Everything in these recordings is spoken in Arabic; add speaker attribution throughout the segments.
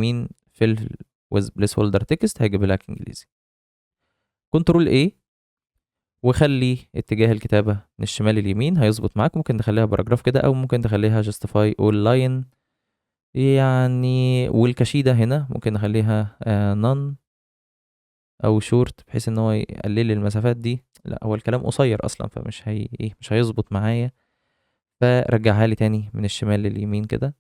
Speaker 1: يمين fill with placeholder text هيجيب لك انجليزي. كنترول A وخلي اتجاه الكتابة من الشمال لليمين هيظبط معاك. ممكن تخليها باراجراف كده او ممكن تخليها justify all line يعني. والكشيدة هنا ممكن نخليها none او short بحيث ان هو يقلل المسافات دي. لا هو الكلام قصير اصلا فمش هي ايه مش هيظبط معايا. فرجعها لي تاني من الشمال لليمين كده.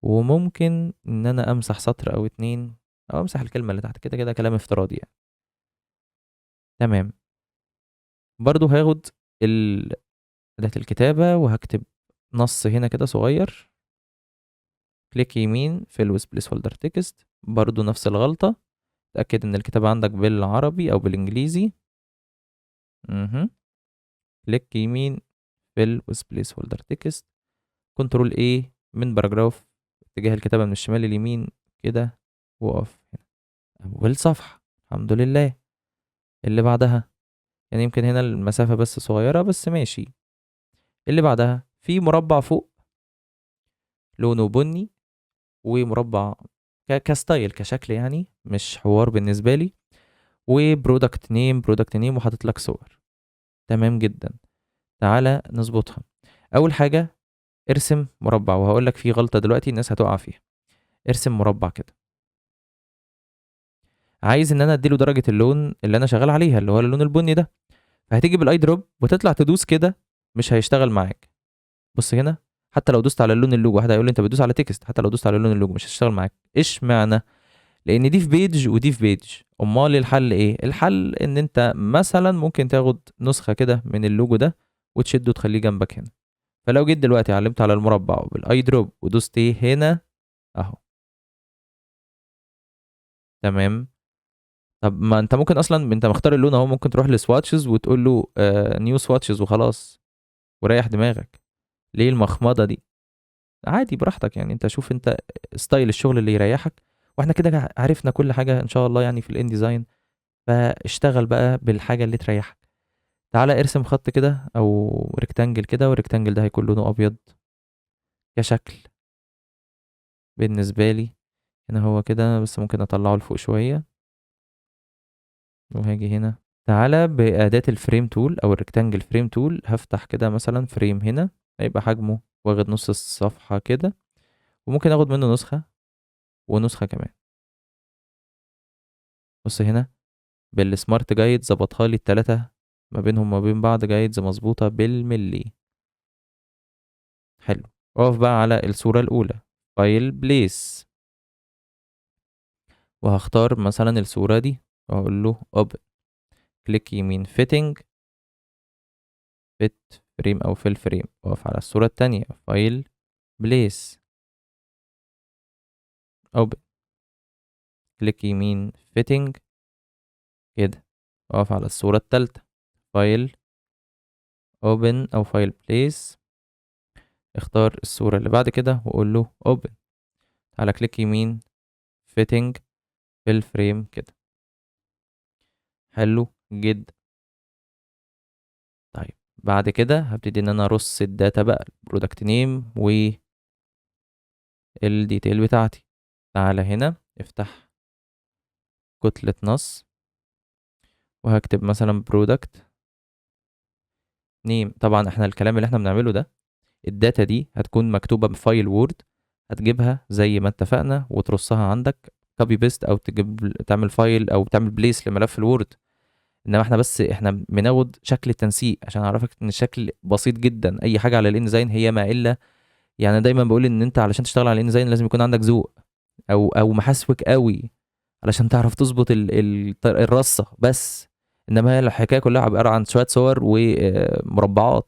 Speaker 1: وممكن ان انا امسح سطر او اتنين او امسح الكلمة اللي تحت كده. كده كلام افتراضي يعني. تمام. برضو هاخد أداة الكتابة وهكتب نص هنا كده صغير. كليك يمين fill with placeholder text. برضو نفس الغلطة. تأكد ان الكتابة عندك بالعربي او بالانجليزي. كليك يمين fill with placeholder text. كنترول A من باراجراف اتجاه الكتابة من الشمال لليمين كده. وقف هنا أول صفحة. الحمد لله. اللي بعدها يعني يمكن هنا المسافة بس صغيرة بس ماشي. اللي بعدها في مربع فوق لونه بني ومربع كستايل كشكل يعني مش حوار بالنسبة لي. وبرودكت نيم وحاطط لك صور. تمام جدا. تعالى نظبطها. أول حاجة ارسم مربع وهقول لك في غلطة دلوقتي الناس هتقع فيها. ارسم مربع كده. عايز ان انا اديله درجة اللون اللي انا شغال عليها اللي هو اللون البني ده. فهتيجي بالاي دروب وتطلع تدوس كده مش هيشتغل معاك. بص هنا. حتى لو دوست على اللون اللوجو واحد هيقول لي انت بتدوس على تكست. حتى لو دوست على اللون اللوجو مش هتشتغل معاك. ايش معنى؟ لان دي في بيج ودي في بيج. امال الحل ايه؟ الحل ان انت مثلا ممكن تاخد نسخة كده من اللوجو ده وتشده وتخليه جنبك هنا. فلو جيت دلوقتي علمت على المربع وبالاي دروب ودوست ايه هنا اهو. تمام. طب ما انت ممكن اصلا انت مختار اللون اهو ممكن تروح لسواتشز وتقول له نيو سواتشز وخلاص. وريح دماغك. ليه المخمضة دي؟ عادي براحتك يعني. انت شوف انت ستايل الشغل اللي يريحك. واحنا كده عرفنا كل حاجة ان شاء الله يعني في الان ديزاين. فاشتغل بقى بالحاجة اللي تريحك. تعالى ارسم خط كده او ريكتانجل كده والريكتانجل ده هيكون لونه ابيض كشكل بالنسبة لي. هنا هو كده بس ممكن اطلعه لفوق شوية. وهاجي هنا. تعالى بأداة الفريم تول او الريكتانجل فريم تول هفتح كده مثلا فريم هنا. هيبقى حجمه واخد نص الصفحة كده. وممكن اخد منه نسخة ونسخة كمان. بص هنا. بالسمارت جايد ظبطها لي التلاتة ما بينهم وما بين بعض جايدز مظبوطة بالملي. حلو. اقف بقى على الصورة الأولى. فايل بليس. وهختار مثلا الصورة دي وهقول له open. كليك يمين fitting fit فريم أو fill فريم. اقف على الصورة التانية فايل بليس open. كليك يمين fitting كده. اقف على الصورة التالتة فايل open أو فايل بليس. اختار الصورة اللي بعد كده وقول له open. على كليك يمين fitting في الفريم كده. حلو جدا. طيب بعد كده هبتدي ان انا ارص الداتا بقى البرودكت نيم والديتيل بتاعتي. تعالى هنا افتح كتلة نص وهكتب مثلا برودكت نيم. طبعا احنا الكلام اللي احنا بنعمله ده الداتا دي هتكون مكتوبة بفايل وورد. هتجيبها زي ما اتفقنا وترصها عندك كوبي بيست او تعمل فايل او تعمل بليس لملف الوورد. انما احنا بس احنا بناخد شكل التنسيق عشان اعرفك ان الشكل بسيط جدا. اي حاجه على الانزاين هي ما الا يعني. دايما بقول ان انت علشان تشتغل على الانزاين لازم يكون عندك ذوق او محاسبك قوي علشان تعرف تظبط الرصه بس. انما هي الحكايه كلها عباره عن شويه صور ومربعات